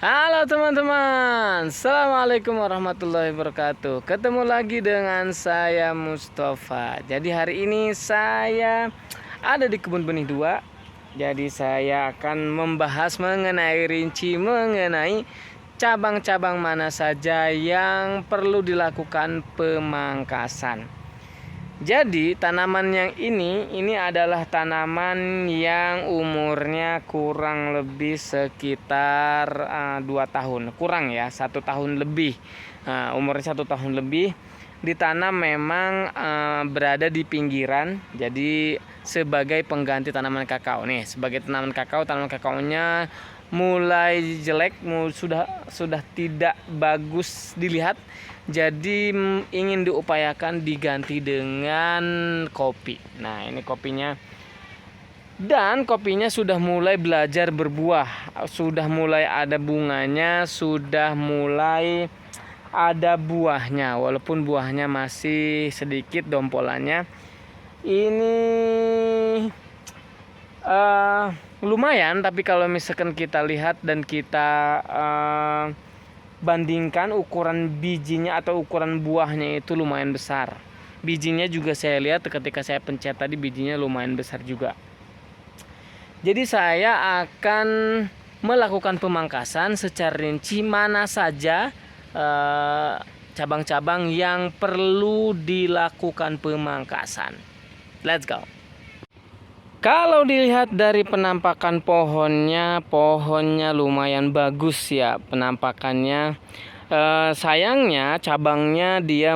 Halo teman-teman, Assalamualaikum warahmatullahi wabarakatuh. Ketemu lagi dengan saya Mustafa. Jadi hari ini saya ada di Kebun Benih 2. Jadi saya akan membahas mengenai cabang-cabang mana saja yang perlu dilakukan pemangkasan. Jadi tanaman yang ini adalah tanaman yang umurnya kurang lebih sekitar 2 tahun, kurang ya, 1 tahun lebih. Umurnya 1 tahun lebih, ditanam memang berada di pinggiran. Jadi sebagai pengganti tanaman kakao nih, sebagai tanaman kakaonya mulai jelek, sudah tidak bagus dilihat. Jadi ingin diupayakan diganti dengan kopi. Nah, ini kopinya. Dan kopinya sudah mulai belajar berbuah, sudah mulai ada bunganya, sudah mulai ada buahnya. Walaupun buahnya masih sedikit dompolannya. Ini lumayan, tapi kalau misalkan kita lihat dan kita bandingkan ukuran bijinya atau ukuran buahnya itu lumayan besar. Bijinya juga saya lihat ketika saya pencet tadi, bijinya lumayan besar juga. Jadi saya akan melakukan pemangkasan secara rinci mana saja cabang-cabang yang perlu dilakukan pemangkasan. Let's go. Kalau dilihat dari penampakan pohonnya lumayan bagus ya penampakannya. Sayangnya cabangnya dia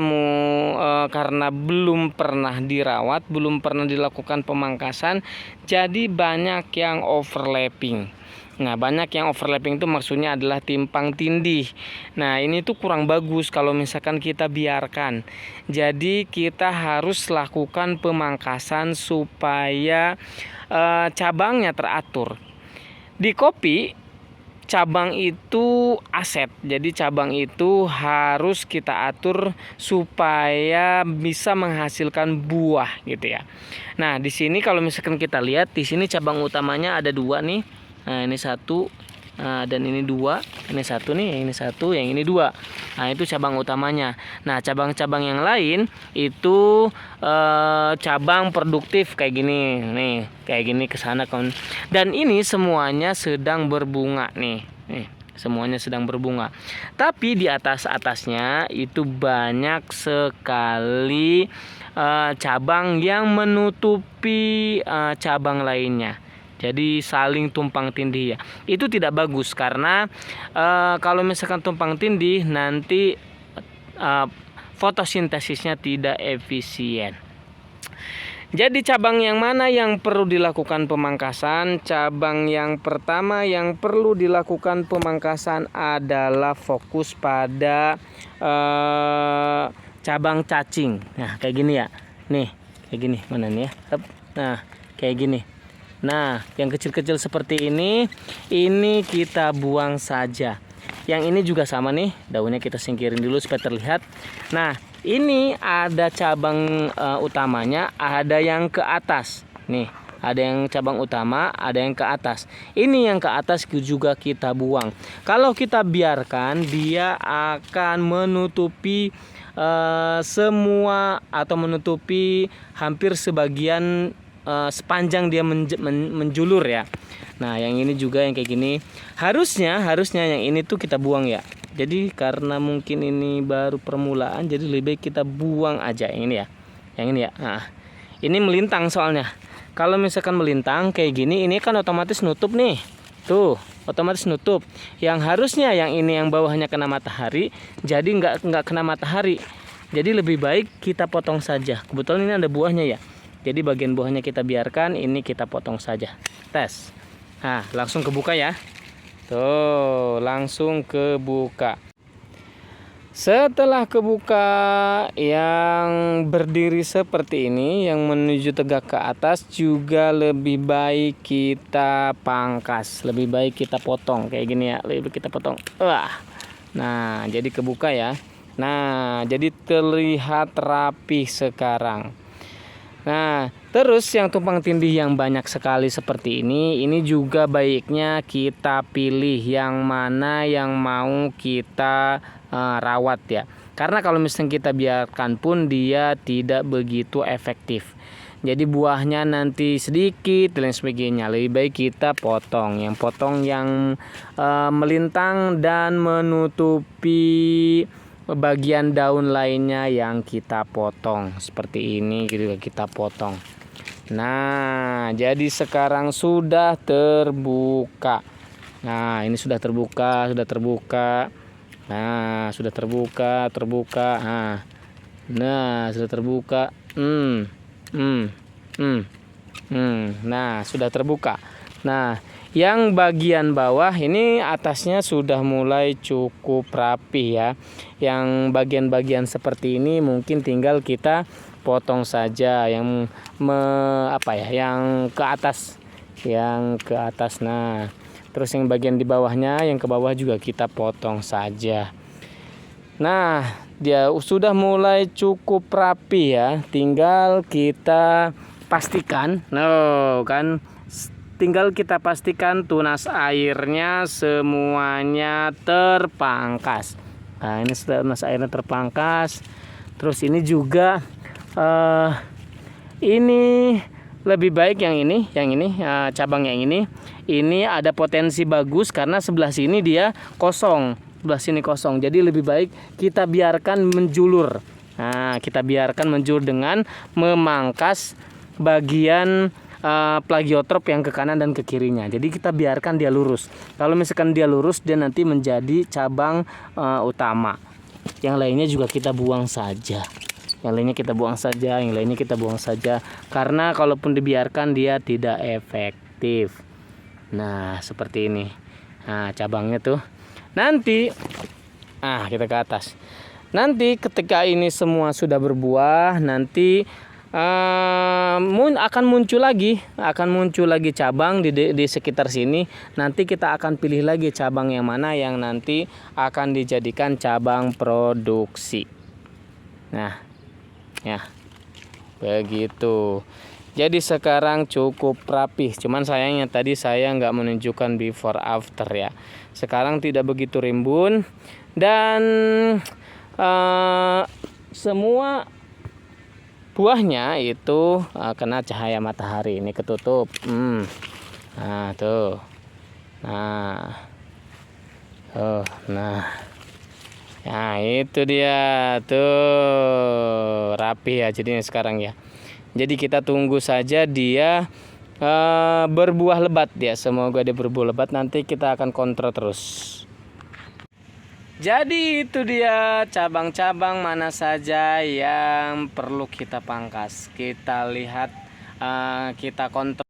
karena belum pernah dirawat, belum pernah dilakukan pemangkasan, jadi banyak yang overlapping. Nah, banyak yang overlapping itu maksudnya adalah timpang tindih. Nah, ini tuh kurang bagus kalau misalkan kita biarkan. Jadi kita harus lakukan pemangkasan supaya cabangnya teratur. Di kopi, cabang itu aset. Jadi cabang itu harus kita atur supaya bisa menghasilkan buah gitu ya. Nah, di sini kalau misalkan kita lihat, di sini cabang utamanya ada 2 nih. Nah, ini 1, dan ini 2. Ini 1 nih, ini 1, yang ini 2. Nah, itu cabang utamanya. Nah, cabang-cabang yang lain itu cabang produktif kayak gini nih, kayak gini ke sana kan. Dan ini semuanya sedang berbunga nih. Semuanya sedang berbunga. Tapi di atasnya itu banyak sekali cabang yang menutupi cabang lainnya. Jadi saling tumpang tindih ya. Itu tidak bagus karena kalau misalkan tumpang tindih nanti fotosintesisnya tidak efisien. Jadi cabang yang mana yang perlu dilakukan pemangkasan? Cabang yang pertama yang perlu dilakukan pemangkasan adalah fokus pada cabang cacing. Nah, kayak gini ya. Nih, kayak gini. Mana nih ya? Nah, kayak gini. Nah, yang kecil-kecil seperti ini kita buang saja. Yang ini juga sama nih, daunnya kita singkirin dulu supaya terlihat. Nah, ini ada cabang utamanya, ada yang ke atas. Nih, ada yang cabang utama, ada yang ke atas. Ini yang ke atas juga kita buang. Kalau kita biarkan, dia akan menutupi semua atau menutupi hampir sebagian sepanjang dia menjulur ya. Nah, yang ini juga yang kayak gini harusnya yang ini tuh kita buang ya. Jadi karena mungkin ini baru permulaan, jadi lebih baik kita buang aja yang ini ya. Yang ini ya. Nah, ini melintang soalnya. Kalau misalkan melintang kayak gini, ini kan otomatis nutup nih. Tuh, otomatis nutup. Yang harusnya yang ini yang bawahnya kena matahari, jadi nggak kena matahari. Jadi lebih baik kita potong saja. Kebetulan ini ada buahnya ya. Jadi bagian buahnya kita biarkan, ini kita potong saja. Tes. Nah, langsung kebuka ya. Tuh, langsung kebuka. Setelah kebuka yang berdiri seperti ini, yang menuju tegak ke atas juga lebih baik kita pangkas. Lebih baik kita potong kayak gini ya. Lebih baik kita potong. Nah, jadi kebuka ya. Nah, jadi terlihat rapi sekarang. Nah, terus yang tumpang tindih yang banyak sekali seperti ini juga baiknya kita pilih yang mana yang mau kita rawat ya. Karena kalau misalnya kita biarkan pun dia tidak begitu efektif. Jadi buahnya nanti sedikit dan lain sebagainya. Lebih baik kita potong. Yang potong yang melintang dan menutupi bagian daun lainnya yang kita potong seperti ini juga kita potong. Nah, jadi sekarang sudah terbuka. Nah, ini sudah terbuka. Nah, sudah terbuka. Nah, sudah terbuka. Nah, sudah terbuka. Nah, yang bagian bawah ini atasnya sudah mulai cukup rapi ya. Yang bagian-bagian seperti ini mungkin tinggal kita potong saja yang yang ke atas. Nah, terus yang bagian di bawahnya, yang ke bawah juga kita potong saja. Nah, dia sudah mulai cukup rapi ya. Tinggal kita pastikan, tinggal kita pastikan tunas airnya semuanya terpangkas. Nah, ini sudah tunas airnya terpangkas. Terus ini juga ini lebih baik yang ini cabang yang ini ada potensi bagus karena sebelah sini dia kosong, sebelah sini kosong. Jadi lebih baik kita biarkan menjulur. Nah, kita biarkan menjulur dengan memangkas bagian plagiotrop yang ke kanan dan ke kirinya. Jadi kita biarkan dia lurus. Kalau misalkan dia lurus, dia nanti menjadi cabang utama. Yang lainnya juga kita buang saja. Karena kalaupun dibiarkan dia tidak efektif. Nah, seperti ini. Nah, cabangnya tuh. Nanti kita ke atas. Nanti ketika ini semua sudah berbuah, nanti akan muncul lagi cabang di sekitar sini. Nanti kita akan pilih lagi cabang yang mana yang nanti akan dijadikan cabang produksi. Nah, ya begitu. Jadi sekarang cukup rapih. Cuman sayangnya tadi saya nggak menunjukkan before after ya. Sekarang tidak begitu rimbun dan semua buahnya itu kena cahaya matahari. Ini ketutup. Nah, tuh. Nah, itu dia tuh rapi ya jadinya sekarang ya. Jadi kita tunggu saja dia berbuah lebat ya. Semoga dia berbuah lebat, nanti kita akan kontrol terus. Jadi itu dia cabang-cabang mana saja yang perlu kita pangkas. Kita lihat, kita kontrol.